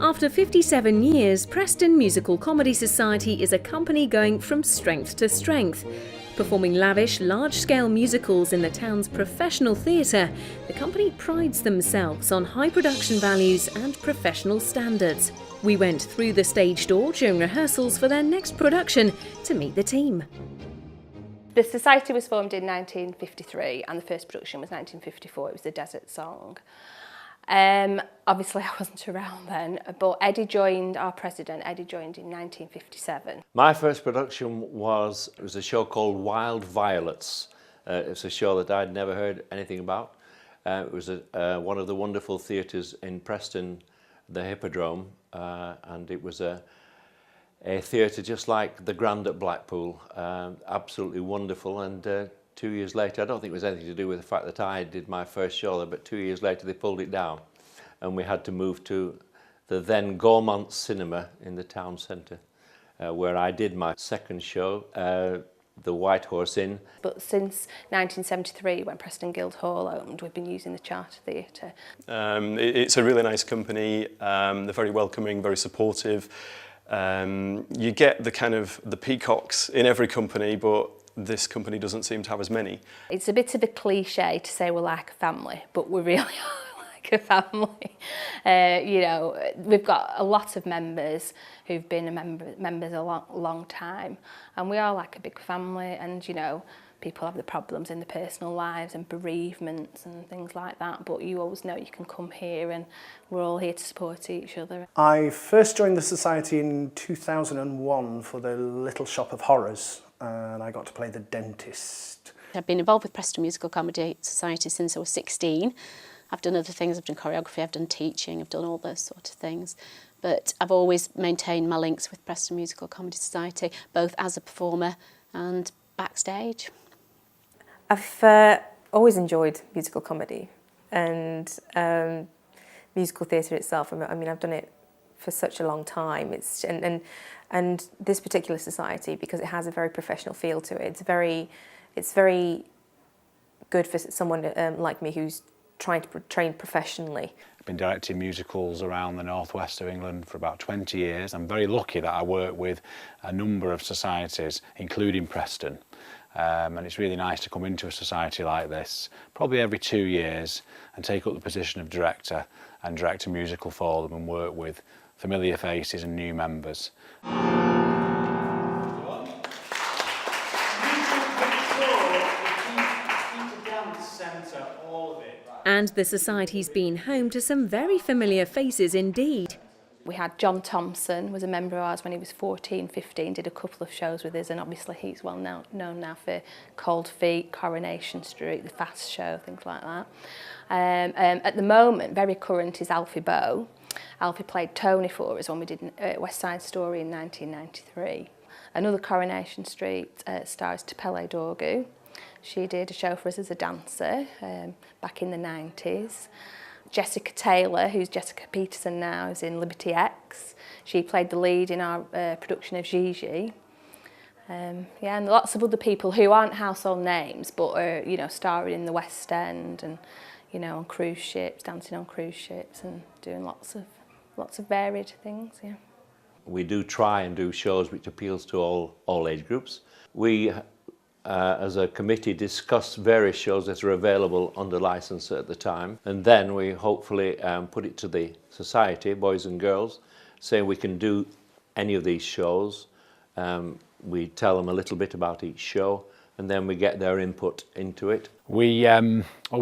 After 57 years, Preston Musical Comedy Society is a company going from strength to strength. Performing lavish, large-scale musicals in the town's professional theatre, the company prides themselves on high production values and professional standards. We went through the stage door during rehearsals for their next production to meet the team. The Society was formed in 1953 and the first production was 1954. It was The Desert Song. Obviously I wasn't around then, but Eddie joined, our president, Eddie joined in 1957. My first production was a show called Wild Violets. It's a show that I'd never heard anything about. It was one of the wonderful theatres in Preston, the Hippodrome, and it was a theatre just like the Grand at Blackpool, absolutely wonderful. And 2 years later, I don't think it was anything to do with the fact that I did my first show there, but 2 years later they pulled it down and we had to move to the then Gaumont Cinema in the town centre, where I did my second show, the White Horse Inn. But since 1973, when Preston Guildhall opened, we've been using the Charter Theatre. It's a really nice company, they're very welcoming, very supportive. You get the peacocks in every company, but this company doesn't seem to have as many. It's a bit of a cliche to say we're like a family, but we really are like a family. You know, we've got a lot of members who've been members a long time, and we are like a big family. And you know, people have the problems in their personal lives and bereavements and things like that, but you always know you can come here and we're all here to support each other. I first joined the Society in 2001 for the Little Shop of Horrors, and I got to play the dentist. I've been involved with Preston Musical Comedy Society since I was 16. I've done other things, I've done choreography, I've done teaching, I've done all those sort of things. But I've always maintained my links with Preston Musical Comedy Society, both as a performer and backstage. I've always enjoyed musical comedy and musical theatre itself. I mean, I've done it for such a long time. And this particular society, because it has a very professional feel to it, it's very good for someone like me who's trying to train professionally. I've been directing musicals around the northwest of England for about 20 years. I'm very lucky that I work with a number of societies, including Preston. And it's really nice to come into a society like this, probably every 2 years, and take up the position of director and direct a musical for them and work with familiar faces and new members. And the Society's been home to some very familiar faces indeed. We had John Thompson, was a member of ours when he was 14, 15, did a couple of shows with us, and obviously he's well known now for Cold Feet, Coronation Street, The Fast Show, things like that. At the moment, very current is Alfie Bow. Alfie played Tony for us when we did West Side Story in 1993. Another Coronation Street star is Tapele Dorgu. She did a show for us as a dancer back in the 90s. Jessica Taylor, who's Jessica Peterson now, is in Liberty X. She played the lead in our production of Gigi. Yeah, and lots of other people who aren't household names, but are, you know, starring in the West End and, you know, on cruise ships, dancing on cruise ships and doing lots of varied things. Yeah. We do try and do shows which appeals to all age groups. We as a committee discuss various shows that are available under licence at the time, and then we hopefully put it to the society, boys and girls, saying we can do any of these shows. We tell them a little bit about each show, and then we get their input into it. We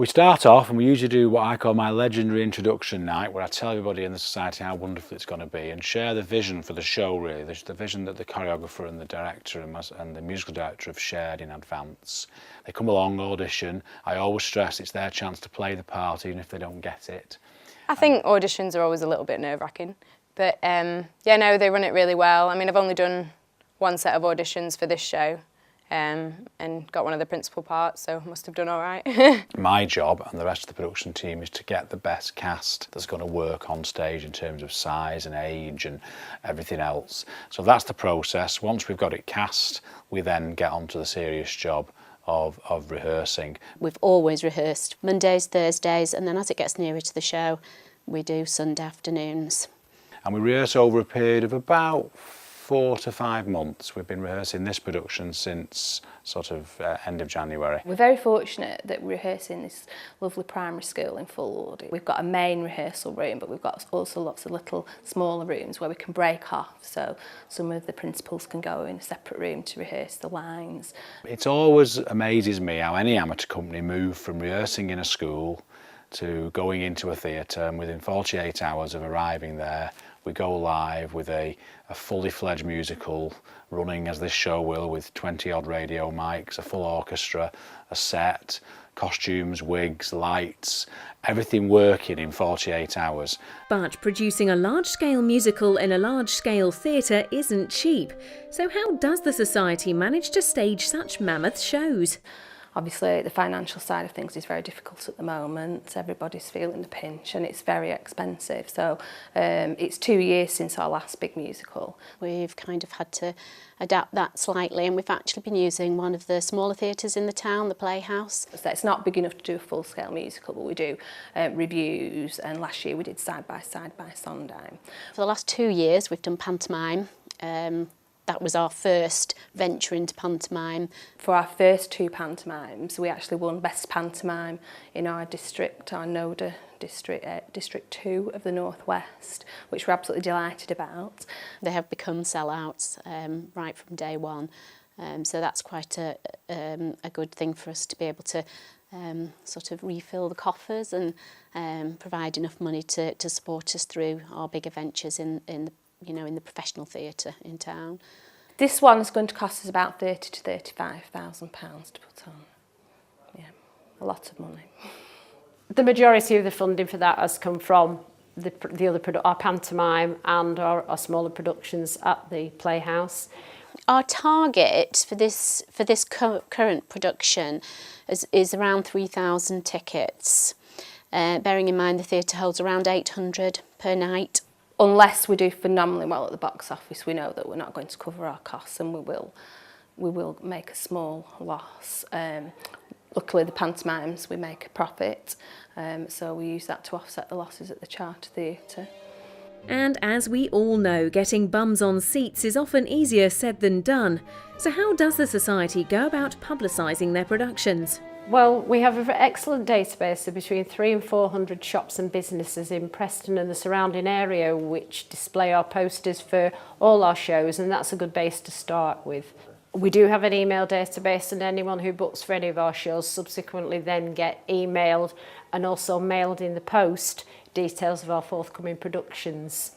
start off and we usually do what I call my legendary introduction night, where I tell everybody in the society how wonderful it's going to be and share the vision for the show, really. There's the vision that the choreographer and the director and the musical director have shared in advance. They come along, audition. I always stress it's their chance to play the part, even if they don't get it. I think auditions are always a little bit nerve-wracking, but yeah, no, they run it really well. I mean, I've only done one set of auditions for this show, and got one of the principal parts, so must have done all right. My job and the rest of the production team is to get the best cast that's going to work on stage in terms of size and age and everything else. So that's the process. Once we've got it cast, we then get on to the serious job of rehearsing. We've always rehearsed Mondays, Thursdays, and then as it gets nearer to the show, we do Sunday afternoons. And we rehearse over a period of about 4 to 5 months. We've been rehearsing this production since sort of end of January. We're very fortunate that we're rehearsing this lovely primary school in Fulwood. We've got a main rehearsal room, but we've got also lots of little smaller rooms where we can break off, so some of the principals can go in a separate room to rehearse the lines. It always amazes me how any amateur company move from rehearsing in a school to going into a theatre, and within 48 hours of arriving there we go live with a fully fledged musical running as this show will, with 20 odd radio mics, a full orchestra, a set, costumes, wigs, lights, everything working in 48 hours. But producing a large-scale musical in a large-scale theatre isn't cheap. So how does the Society manage to stage such mammoth shows? Obviously, the financial side of things is very difficult at the moment. Everybody's feeling the pinch and it's very expensive. So it's 2 years since our last big musical. We've kind of had to adapt that slightly, and we've actually been using one of the smaller theatres in the town, the Playhouse. So it's not big enough to do a full-scale musical, but we do reviews, and last year we did Side by Side by Sondheim. For the last 2 years we've done pantomime. That was our first venture into pantomime. For our first 2 pantomimes, we actually won Best Pantomime in our district, our NODA district, District 2 of the North West, which we're absolutely delighted about. They have become sellouts right from day one, so that's quite a good thing for us to be able to sort of refill the coffers and provide enough money to support us through our bigger ventures in the professional theatre in town. This one is going to cost us about £30,000 to £35,000 to put on. Yeah, a lot of money. The majority of the funding for that has come from our pantomime and our smaller productions at the Playhouse. Our target for this current production is around 3,000 tickets, bearing in mind the theatre holds around 800 per night. Unless we do phenomenally well at the box office, we know that we're not going to cover our costs, and we will make a small loss. Luckily, the pantomimes we make a profit, so we use that to offset the losses at the Charter Theatre. And as we all know, getting bums on seats is often easier said than done. So how does the Society go about publicising their productions? Well, we have an excellent database of between 300 and 400 shops and businesses in Preston and the surrounding area which display our posters for all our shows, and that's a good base to start with. We do have an email database, and anyone who books for any of our shows subsequently then get emailed and also mailed in the post details of our forthcoming productions.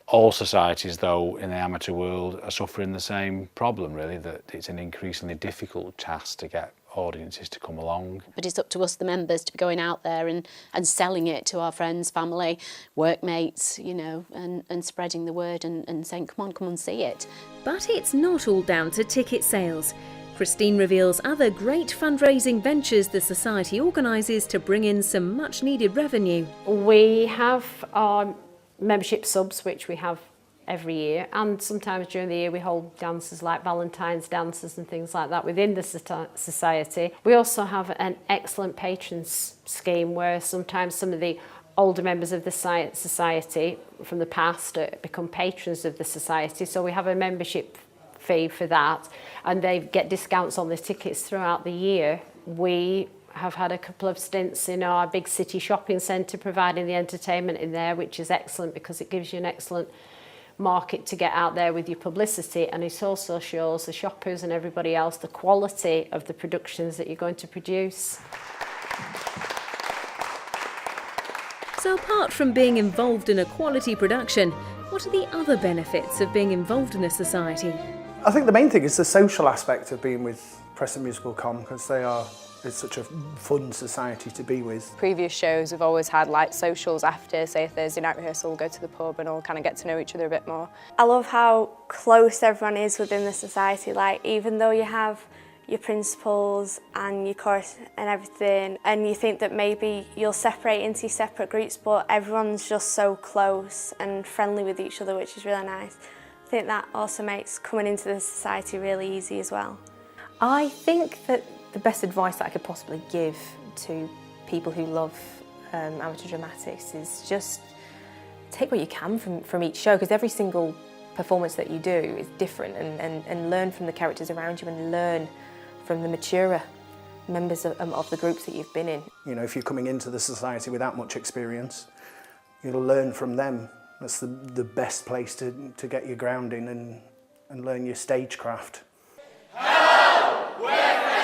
All societies, though, in the amateur world are suffering the same problem, really, that it's an increasingly difficult task to get audiences to come along. But it's up to us, the members, to be going out there and selling it to our friends, family, workmates, and spreading the word and saying, come on, see it. But it's not all down to ticket sales. Christine reveals other great fundraising ventures the Society organises to bring in some much-needed revenue. We have our membership subs, which we have every year, and sometimes during the year we hold dances like Valentine's dances and things like that within the Society. We also have an excellent patrons scheme where sometimes some of the older members of the Society from the past become patrons of the Society, so we have a membership fee for that, and they get discounts on the tickets throughout the year. We have had a couple of stints in our big city shopping centre providing the entertainment in there, which is excellent because it gives you an excellent market to get out there with your publicity, and it also shows the shoppers and everybody else the quality of the productions that you're going to produce. So apart from being involved in a quality production, what are the other benefits of being involved in a society? I think the main thing is the social aspect of being with Preston Musical Com, because it's such a fun society to be with. Previous shows we've always had like socials after, say Thursday night rehearsal, we'll go to the pub and all kind of get to know each other a bit more. I love how close everyone is within the society, like even though you have your principals and your chorus and everything, and you think that maybe you'll separate into your separate groups, but everyone's just so close and friendly with each other, which is really nice. I think that also makes coming into the society really easy as well. I think that the best advice that I could possibly give to people who love amateur dramatics is just take what you can from each show, because every single performance that you do is different, and learn from the characters around you and learn from the maturer members of the groups that you've been in. You know, if you're coming into the society without much experience, you'll learn from them. That's the best place to get your grounding and learn your stagecraft. Hello, we're